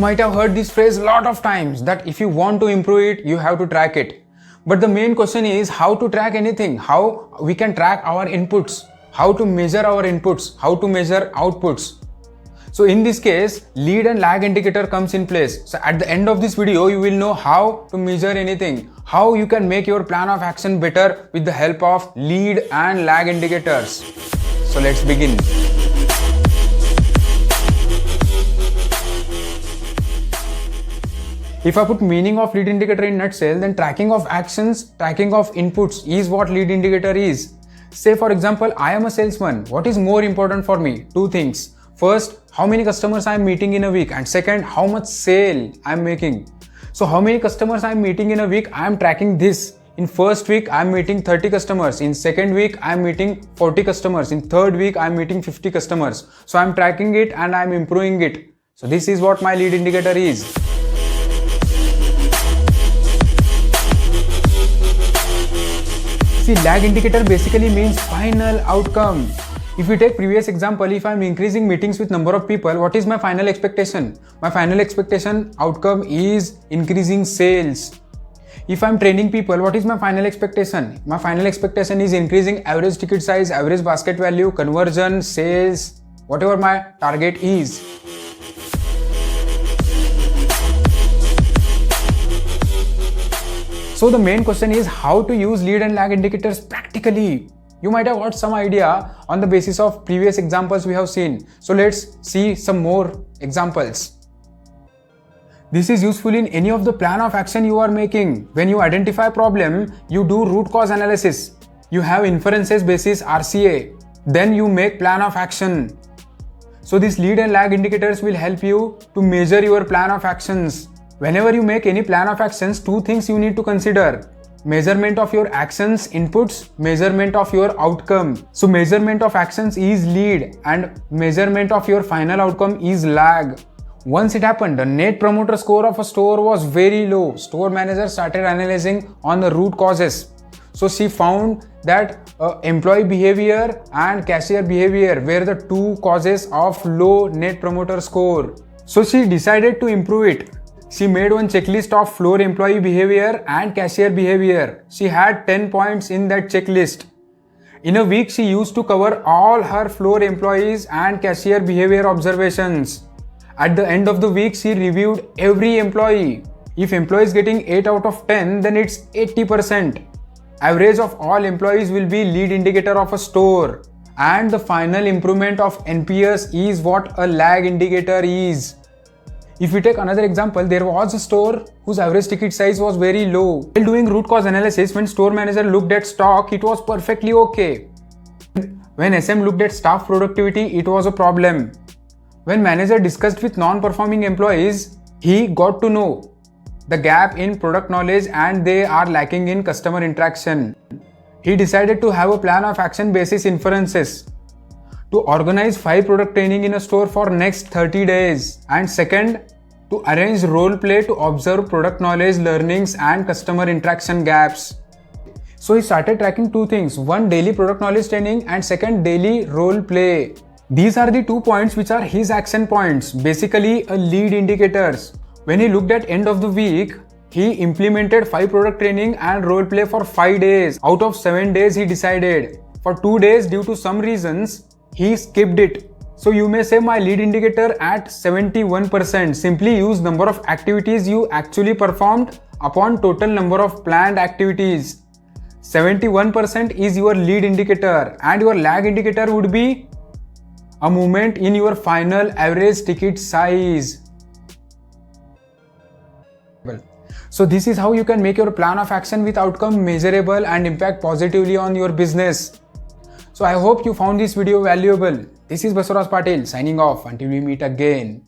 might have heard this phrase a lot of times that if you want to improve it, you have to track it. But the main question is how to track anything, how we can track our inputs, how to measure our inputs, how to measure outputs. So in this case, lead and lag indicator comes in place. So at the end of this video, you will know how to measure anything, how you can make your plan of action better with the help of lead and lag indicators. So let's begin. If I put meaning of lead indicator in nutshell, then tracking of actions, tracking of inputs is what lead indicator is. Say for example, I am a salesman. What is more important for me? Two things. First, how many customers I am meeting in a week, and second, how much sale I am making. So how many customers I am meeting in a week, I am tracking this. In first week, I am meeting 30 customers. In second week, I am meeting 40 customers. In third week, I am meeting 50 customers. So I am tracking it and I am improving it. So this is what my lead indicator is. See, lag indicator basically means final outcome. If we take previous example, if I am increasing meetings with number of people, what is my final expectation? My final expectation outcome is increasing sales. If I am training people, what is my final expectation? My final expectation is increasing average ticket size, average basket value, conversion, sales, whatever my target is. So the main question is how to use lead and lag indicators practically. You might have got some idea on the basis of previous examples we have seen. So let's see some more examples. This is useful in any of the plan of action you are making. When you identify a problem, you do root cause analysis. You have inferences basis RCA. Then you make plan of action. So these lead and lag indicators will help you to measure your plan of actions. Whenever you make any plan of actions, two things you need to consider. Measurement of your actions inputs, measurement of your outcome. So measurement of actions is lead and measurement of your final outcome is lag. Once it happened, the net promoter score of a store was very low. Store manager started analyzing on the root causes. So she found that employee behavior and cashier behavior were the two causes of low net promoter score. So she decided to improve it. She made one checklist of floor employee behavior and cashier behavior. She had 10 points in that checklist. In a week, she used to cover all her floor employees and cashier behavior observations. At the end of the week, she reviewed every employee. If employee is getting 8 out of 10, then it's 80%. Average of all employees will be lead indicator of a store. And the final improvement of NPS is what a lag indicator is. If we take another example, there was a store whose average ticket size was very low. While doing root cause analysis, when store manager looked at stock, it was perfectly okay. When SM looked at staff productivity, it was a problem. When manager discussed with non-performing employees, he got to know the gap in product knowledge and they are lacking in customer interaction. He decided to have a plan of action basis inferences. To organize 5 product training in a store for next 30 days. And second, to arrange role play to observe product knowledge, learnings and customer interaction gaps. So he started tracking two things. One, daily product knowledge training and second, daily role play. These are the 2 points which are his action points, basically a lead indicators. When he looked at end of the week, he implemented 5 product training and role play for 5 days. Out of 7 days he decided. For 2 days due to some reasons, he skipped it. So you may say my lead indicator at 71%. Simply use number of activities you actually performed upon total number of planned activities. 71% is your lead indicator and your lag indicator would be a movement in your final average ticket size. So this is how you can make your plan of action with outcome measurable and impact positively on your business. So I hope you found this video valuable. This is Basuraj Patil signing off until we meet again.